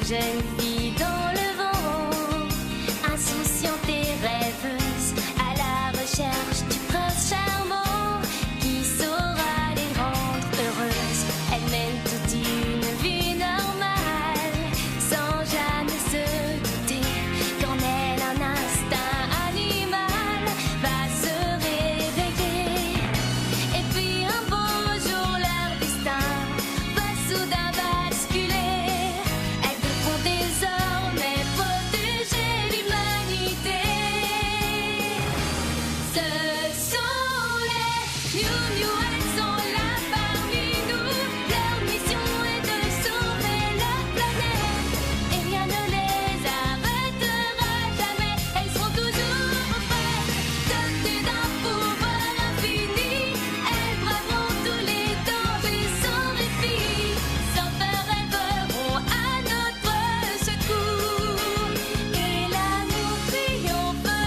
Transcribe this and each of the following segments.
jeune fille dans le vent, insouciante et rêveuse, à la recherche du prince charmant qui saura les rendre heureuses. Elle mène toute une vie normale, sans jamais se douter qu'en elle un instinct animal va se réveiller. Et puis un beau jour leur destin va soudain basculer. Elles devront désormais protéger l'humanité. Ce sont les Miou Miou, elles sont là parmi nous. Leur mission est de sauver la planète et rien ne les arrêtera jamais. Elles seront toujours prêtes, dotées d'un pouvoir infini. Elles braveront tous les dangers sans répit. Sans peur, elles voleront à notre secours et l'amour triomphera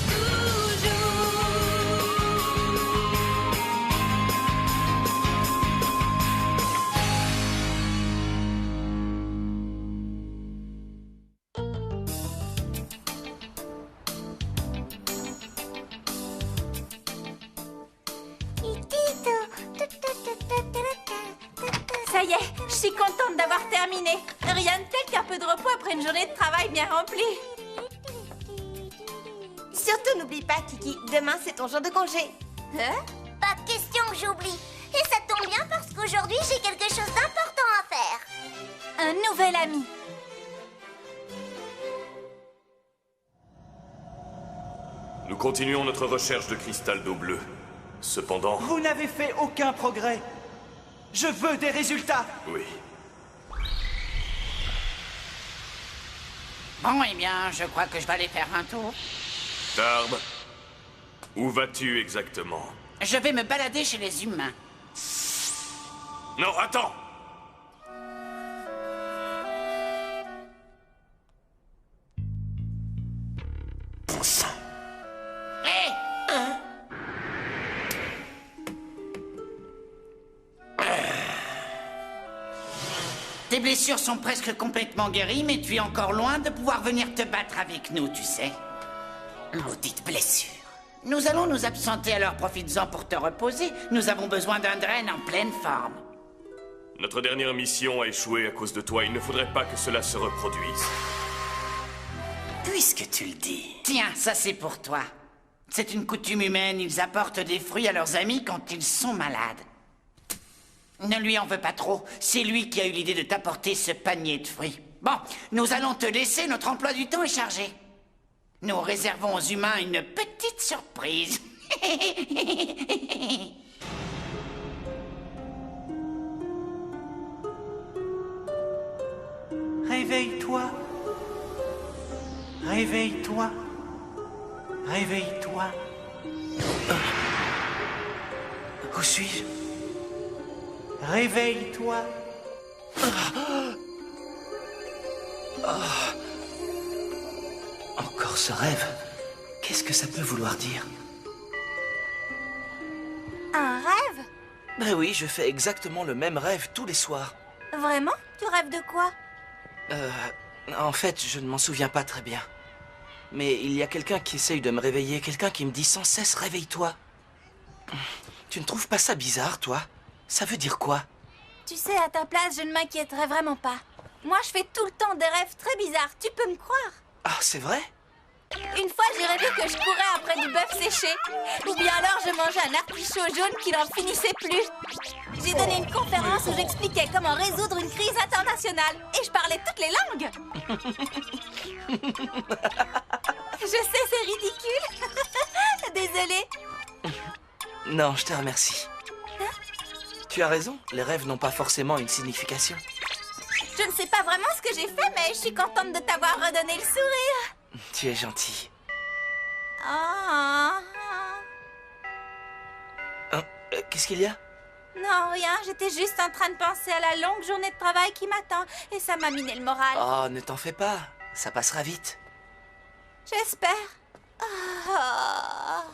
toujours. Ça y est, je suis contente d'avoir terminé. Rien de tel qu'un peu de repos après une journée de travail bien remplie. Surtout n'oublie pas, Kiki, demain c'est ton jour de congé. Hein? Pas de question que j'oublie. Et ça tombe bien parce qu'aujourd'hui, j'ai quelque chose d'important à faire. Un nouvel ami. Nous continuons notre recherche de cristal d'eau bleue. Cependant, Vous n'avez fait aucun progrès. Je veux des résultats. oui. Bon, eh bien, je crois que je vais aller faire un tour. Tarb, où vas-tu exactement? Je vais me balader chez les humains. Non, attends! Hé! Tes blessures sont presque complètement guéries, mais tu es encore loin de pouvoir venir te battre avec nous, tu sais. Maudite blessure. Nous allons nous absenter, alors profites-en pour te reposer. Nous avons besoin d'un drain en pleine forme. Notre dernière mission a échoué à cause de toi. Il ne faudrait pas que cela se reproduise. Puisque tu le dis. Tiens, ça c'est pour toi. C'est une coutume humaine, ils apportent des fruits à leurs amis quand ils sont malades. Ne lui en veux pas trop, c'est lui qui a eu l'idée de t'apporter ce panier de fruits. Bon, nous allons te laisser, notre emploi du temps est chargé. Nous réservons aux humains une petite surprise. Réveille-toi. Réveille-toi. Réveille-toi. Où suis-je? Réveille-toi. Encore ce rêve. Qu'est-ce que ça peut vouloir dire? Un rêve? Ben oui, je fais exactement le même rêve tous les soirs. Vraiment? Tu rêves de quoi? En fait, je ne m'en souviens pas très bien. Mais il y a quelqu'un qui essaye de me réveiller, quelqu'un qui me dit sans cesse « réveille-toi ». Tu ne trouves pas ça bizarre, toi? Ça veut dire quoi? Tu sais, à ta place, je ne m'inquiéterais vraiment pas. Moi, je fais tout le temps des rêves très bizarres, tu peux me croire? Ah, c'est vrai? Une fois, j'ai rêvé que je courais après du bœuf séché. Ou bien alors, je mangeais un artichaut jaune qui n'en finissait plus. J'ai donné une conférence où j'expliquais comment résoudre une crise internationale. Et je parlais toutes les langues. Je sais, c'est ridicule. Désolée. Non, je te remercie. Tu as raison, les rêves n'ont pas forcément une signification. Je ne sais pas vraiment ce que j'ai fait, mais je suis contente de t'avoir redonné le sourire. Tu es gentil. Ah. Hein, qu'est-ce qu'il y a? Non, rien, j'étais juste en train de penser à la longue journée de travail qui m'attend et ça m'a miné le moral. Oh, ne t'en fais pas, ça passera vite. J'espère. Ah.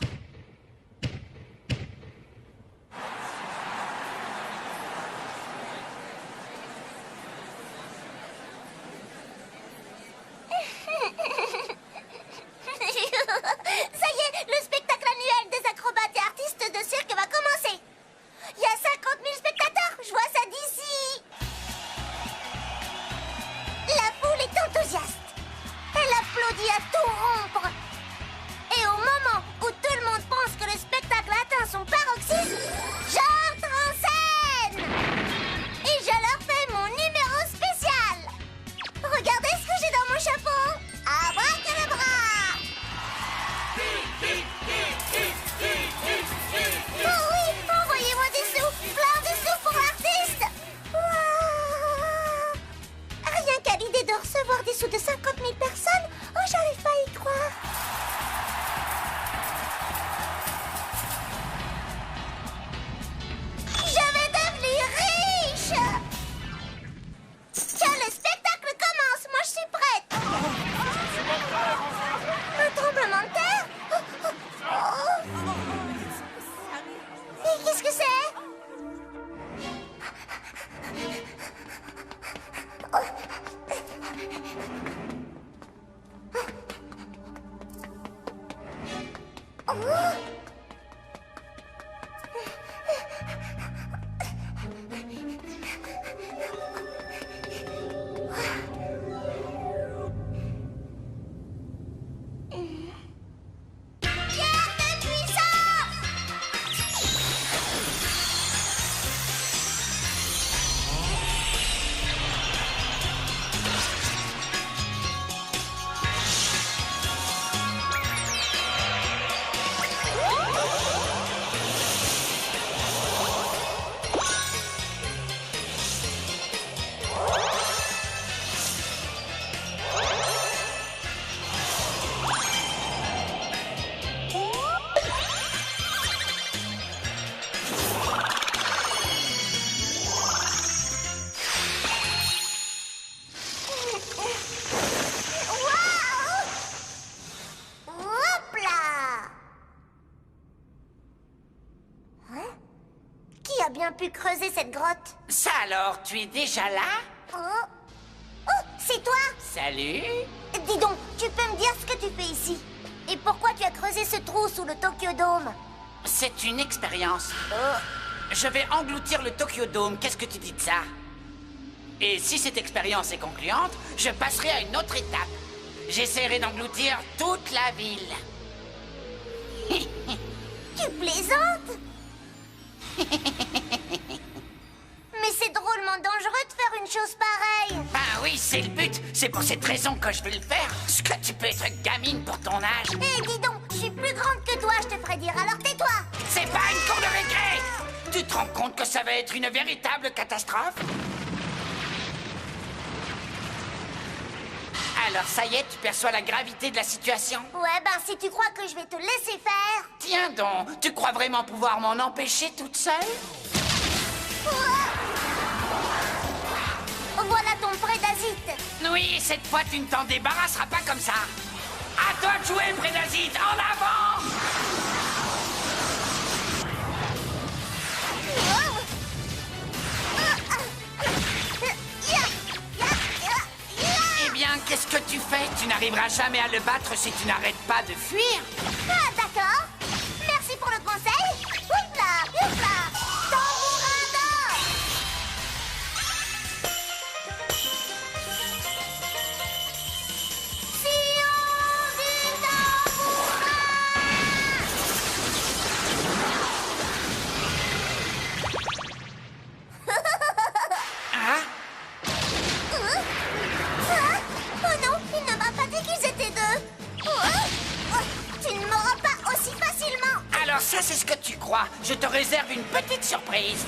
Qui a bien pu creuser cette grotte? Ça alors, tu es déjà là? Oh, oh, c'est toi? Salut. Dis donc, tu peux me dire ce que tu fais ici? Et pourquoi tu as creusé ce trou sous le Tokyo Dome? C'est une expérience. Je vais engloutir le Tokyo Dome. Qu'est-ce que tu dis de ça? Et si cette expérience est concluante, je passerai à une autre étape. J'essaierai d'engloutir toute la ville. Tu plaisantes? Mais c'est drôlement dangereux de faire une chose pareille. Ah oui, c'est le but. C'est pour cette raison que je vais le faire. Est-ce que tu peux être gamine pour ton âge? Eh, dis donc, je suis plus grande que toi, je te ferai dire, alors tais-toi. C'est pas une cour de récré. Tu te rends compte que ça va être une véritable catastrophe? Alors ça y est, tu perçois la gravité de la situation? Ouais, ben si tu crois que je vais te laisser faire... Tiens donc, tu crois vraiment pouvoir m'en empêcher toute seule? Voilà ton prédasite. Oui, cette fois tu ne t'en débarrasseras pas comme ça. À toi de jouer, Prédasite, en avant! Eh bien, qu'est-ce que tu fais? Tu n'arriveras jamais à le battre si tu n'arrêtes pas de fuir. Ah, d'accord. Merci pour le conseil. Oupla, oupla. Tambourin d'or. Sillon du Hein? Oh non, il ne m'a pas dit qu'ils étaient deux. Tu ne m'auras pas aussi facilement. Alors ça, c'est ce que tu crois. Je te réserve une petite surprise.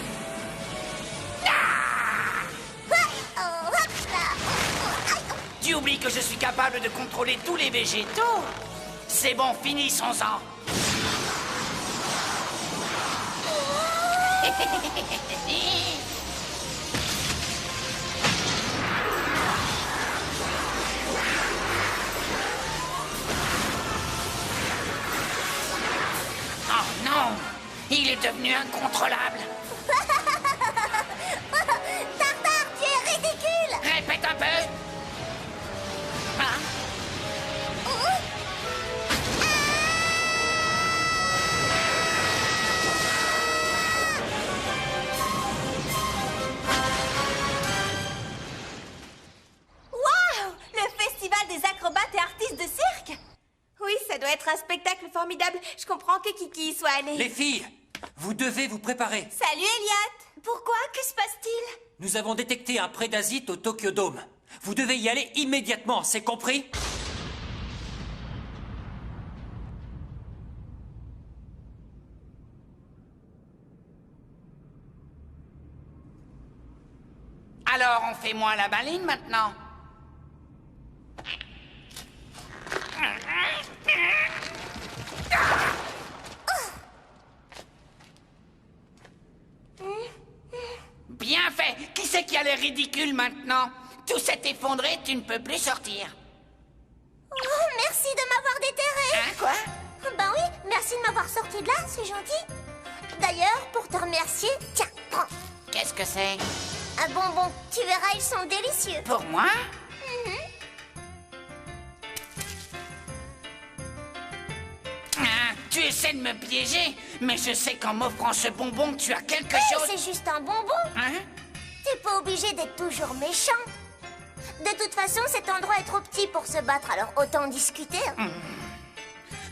Tu oublies que je suis capable de contrôler tous les végétaux? C'est bon, finissons-en. Oh non! Il est devenu incontrôlable. Tartare, tu es ridicule. Répète un peu. Hein? Waouh! Le festival des acrobates et artistes de cirque! Oui, ça doit être un spectacle formidable. Je comprends que Kiki y soit allé. Les filles, vous devez vous préparer. Salut, Elliot! Pourquoi? Que se passe-t-il? Nous avons détecté un prédasite au Tokyo Dome. Vous devez y aller immédiatement, c'est compris? Alors, on fait moins la maline maintenant? Bien fait! Qui c'est qui a l'air ridicule maintenant? Tout s'est effondré, tu ne peux plus sortir. Oh, merci de m'avoir déterré. Hein, quoi? Ben oui, merci de m'avoir sorti de là, c'est gentil. D'ailleurs, pour te remercier, tiens, prends. Qu'est-ce que c'est? Un bonbon, tu verras, ils sont délicieux. Pour moi? Mhm. essaies de me piéger, mais je sais qu'en m'offrant ce bonbon, tu as quelque chose... C'est juste un bonbon. Hein? T'es pas obligé d'être toujours méchant. De toute façon, cet endroit est trop petit pour se battre, alors autant discuter.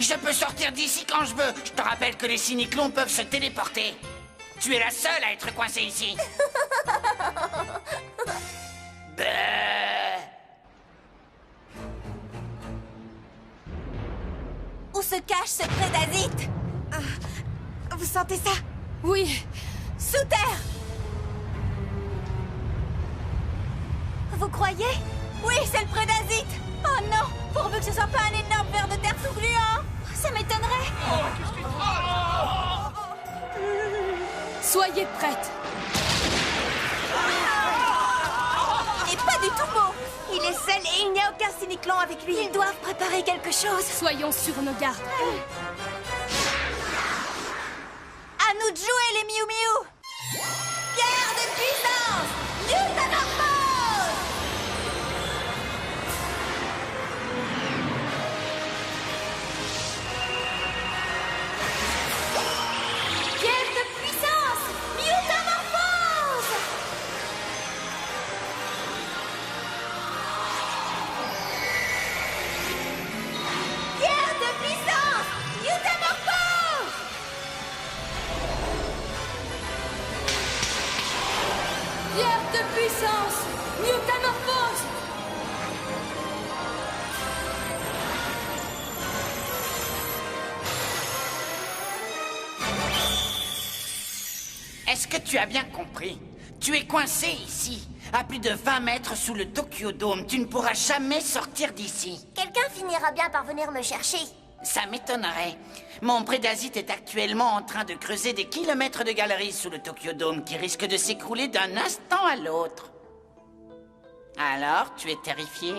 Je peux sortir d'ici quand je veux. Je te rappelle que les cyniclons peuvent se téléporter. Tu es la seule à être coincée ici. Où se cache ce prédasite? Vous sentez ça? Oui, sous terre. Vous croyez? Oui, c'est le prédasite. Oh non, pourvu que ce soit pas un énorme ver de terre tout gluant. Ça m'étonnerait. Soyez prêtes. Il n'est pas du tout beau. Il est seul et il n'y a aucun cyniclon avec lui. Ils doivent préparer quelque chose. Soyons sur nos gardes. À nous de jouer, les Miou Miou. Pierre de puissance, Newtonomorphose. Pierre de puissance, Newtonomorphose. Pierre de puissance, Newtonomorphose. Pierre de puissance, Newtonomorphose. Est-ce que tu as bien compris? Tu es coincé ici, à plus de 20 mètres sous le Tokyo Dome. Tu ne pourras jamais sortir d'ici. Quelqu'un finira bien par venir me chercher. Ça m'étonnerait. Mon prédasite est actuellement en train de creuser des kilomètres de galeries sous le Tokyo Dome qui risquent de s'écrouler d'un instant à l'autre. Alors, tu es terrifié?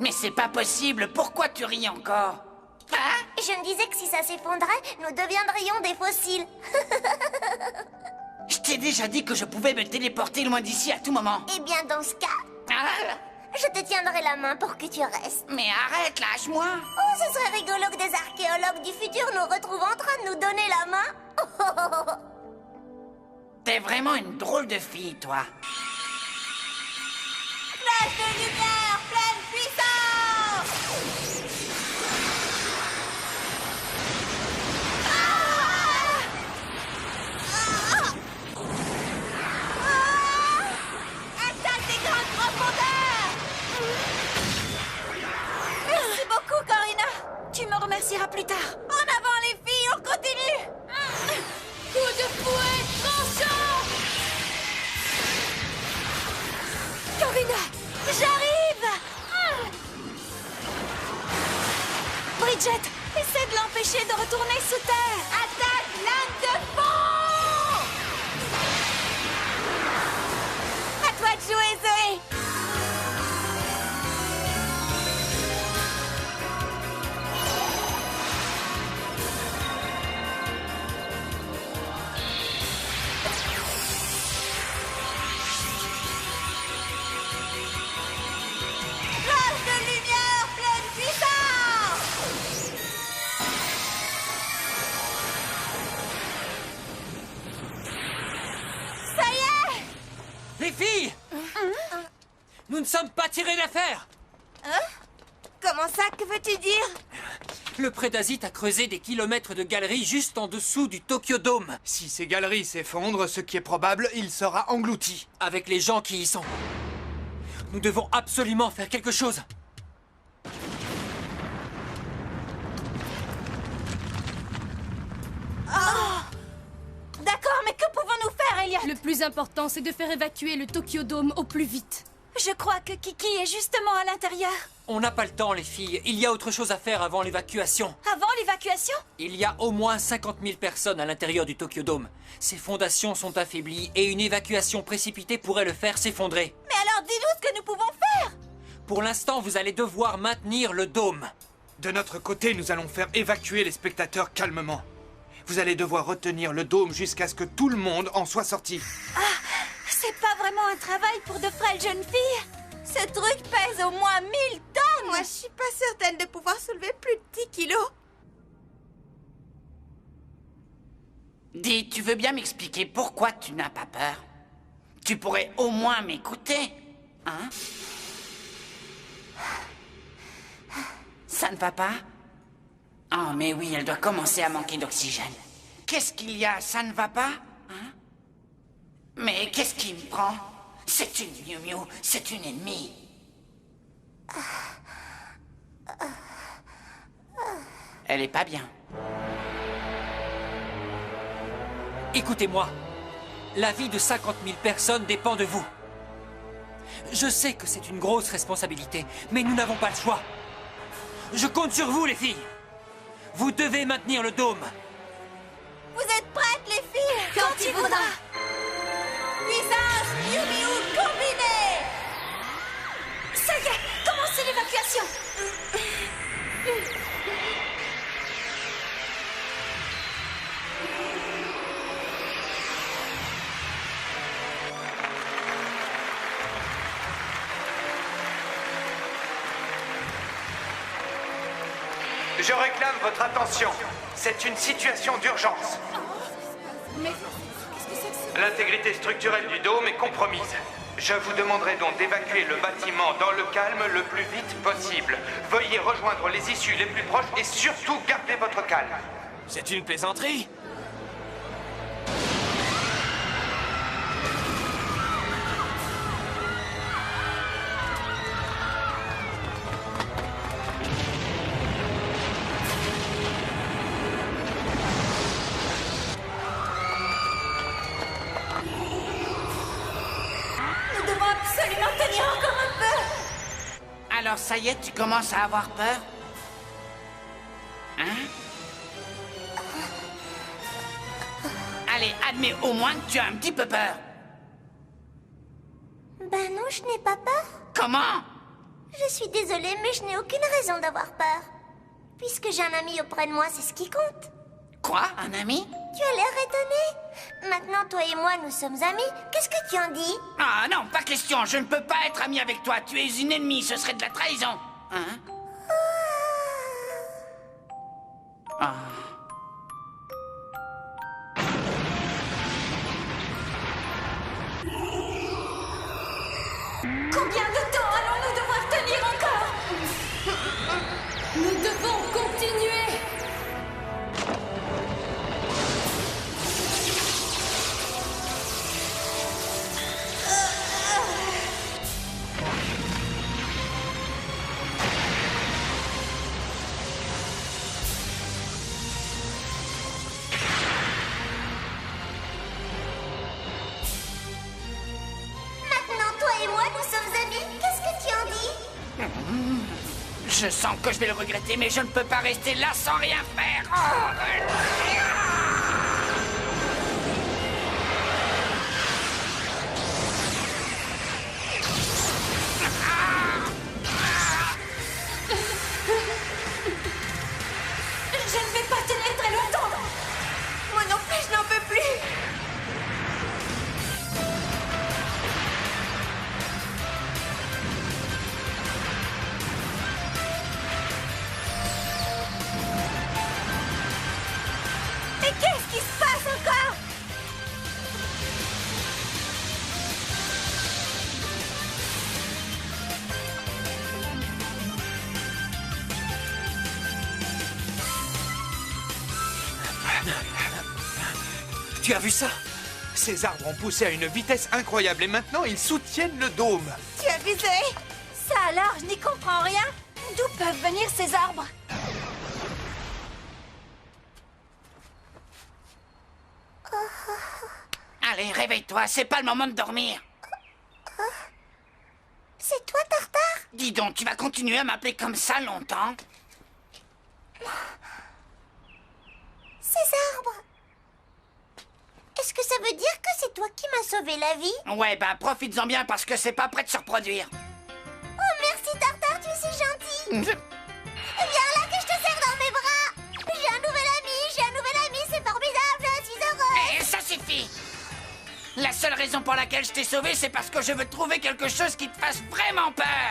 Mais c'est pas possible. Pourquoi tu ris encore? Hein? Je me disais que si ça s'effondrait, nous deviendrions des fossiles. Je t'ai déjà dit que je pouvais me téléporter loin d'ici à tout moment. Eh bien, dans ce cas, Ah, je te tiendrai la main pour que tu restes. mais arrête, lâche-moi. Oh, ce serait rigolo que des archéologues du futur nous retrouvent en train de nous donner la main. T'es vraiment une drôle de fille, toi. Flash de lumière, pleine puissance. Attaque des grandes profondeurs. Merci beaucoup, Corina. Tu me remercieras plus tard. En avant, les filles, on continue. Coup de fouet tranchant. Corina, j'arrive. Bridget, essaie de l'empêcher de retourner sous terre. Attaque lame de fond. À toi de jouer, Zoé. Flash de lumière, pleine puissance. Ça y est. Les filles! Nous ne sommes pas tirés d'affaire! Comment ça? Que veux-tu dire? Le prédasite a creusé des kilomètres de galeries juste en dessous du Tokyo Dome. Si ces galeries s'effondrent, ce qui est probable, il sera englouti. Avec les gens qui y sont. Nous devons absolument faire quelque chose. D'accord, mais que pouvons-nous faire, Elliot? Le plus important, c'est de faire évacuer le Tokyo Dome au plus vite. Je crois que Kiki est justement à l'intérieur. On n'a pas le temps, les filles. Il y a autre chose à faire avant l'évacuation. Avant l'évacuation? Il y a au moins 50 000 personnes à l'intérieur du Tokyo Dome. Ses fondations sont affaiblies et une évacuation précipitée pourrait le faire s'effondrer. Mais alors dis-nous ce que nous pouvons faire. Pour l'instant, vous allez devoir maintenir le dôme. De notre côté, nous allons faire évacuer les spectateurs calmement. Vous allez devoir retenir le dôme jusqu'à ce que tout le monde en soit sorti. C'est pas vraiment un travail pour de frêles jeunes filles. Ce truc pèse au moins 1000 tonnes. Moi, je suis pas certaine de pouvoir soulever plus de 10 kilos. Dis, tu veux bien m'expliquer pourquoi tu n'as pas peur? Tu pourrais au moins m'écouter, hein? Ça ne va pas? Oh, mais oui, elle doit commencer à manquer d'oxygène. Qu'est-ce qu'il y a? Ça ne va pas? Hein? Mais qu'est-ce qui me prend? C'est une Miu Miu, c'est une ennemie. Elle est pas bien. Écoutez-moi. La vie de 50 000 personnes dépend de vous. Je sais que c'est une grosse responsabilité, mais nous n'avons pas le choix. Je compte sur vous, les filles. Vous devez maintenir le dôme. Vous êtes prêtes, les filles? Quand il voudra. Puissance Miu Miu combinée. Ça y est, commencez l'évacuation. Je réclame votre attention. C'est une situation d'urgence. Mais qu'est-ce que c'est que ça? L'intégrité structurelle du dôme est compromise. Je vous demanderai donc d'évacuer le bâtiment dans le calme le plus vite possible. Veuillez rejoindre les issues les plus proches et surtout gardez votre calme. C'est une plaisanterie? Nous devons absolument tenir encore un peu. Alors ça y est, tu commences à avoir peur? Hein? Allez, admets au moins que tu as un petit peu peur. Ben non, je n'ai pas peur. Comment? Je suis désolée, mais je n'ai aucune raison d'avoir peur. Puisque j'ai un ami auprès de moi, c'est ce qui compte. Quoi? Un ami? Tu as l'air étonné. Maintenant, toi et moi, nous sommes amis. Qu'est-ce que tu en dis? Ah non, pas question, je ne peux pas être ami avec toi. Tu es une ennemie, ce serait de la trahison. Hein? Ah. Combien de temps allons-nous devoir tenir encore? Nous devons continuer. Maintenant, toi et moi, nous sommes amis. Qu'est-ce que tu en dis? Je sens que je vais le regretter, mais je ne peux pas rester là sans rien faire. Oh. Je ne vais pas tenir très longtemps. Moi non plus, je n'en peux plus. Mais qu'est-ce qui se passe encore? Tu as vu ça? Ces arbres ont poussé à une vitesse incroyable et maintenant ils soutiennent le dôme. Tu as abusé. Ça alors, je n'y comprends rien. D'où peuvent venir ces arbres? Allez, réveille-toi, c'est pas le moment de dormir. C'est toi, Tartare? Dis donc, tu vas continuer à m'appeler comme ça longtemps? Ces arbres. Est-ce que ça veut dire que c'est toi qui m'as sauvé la vie? Ouais, bah profites-en bien parce que c'est pas prêt de se reproduire. Oh, merci, Tartare, tu es si gentil. Viens là que je te serre dans mes bras. J'ai un nouvel ami, c'est formidable, je suis heureux. Et ça suffit. La seule raison pour laquelle je t'ai sauvé, c'est parce que je veux trouver quelque chose qui te fasse vraiment peur.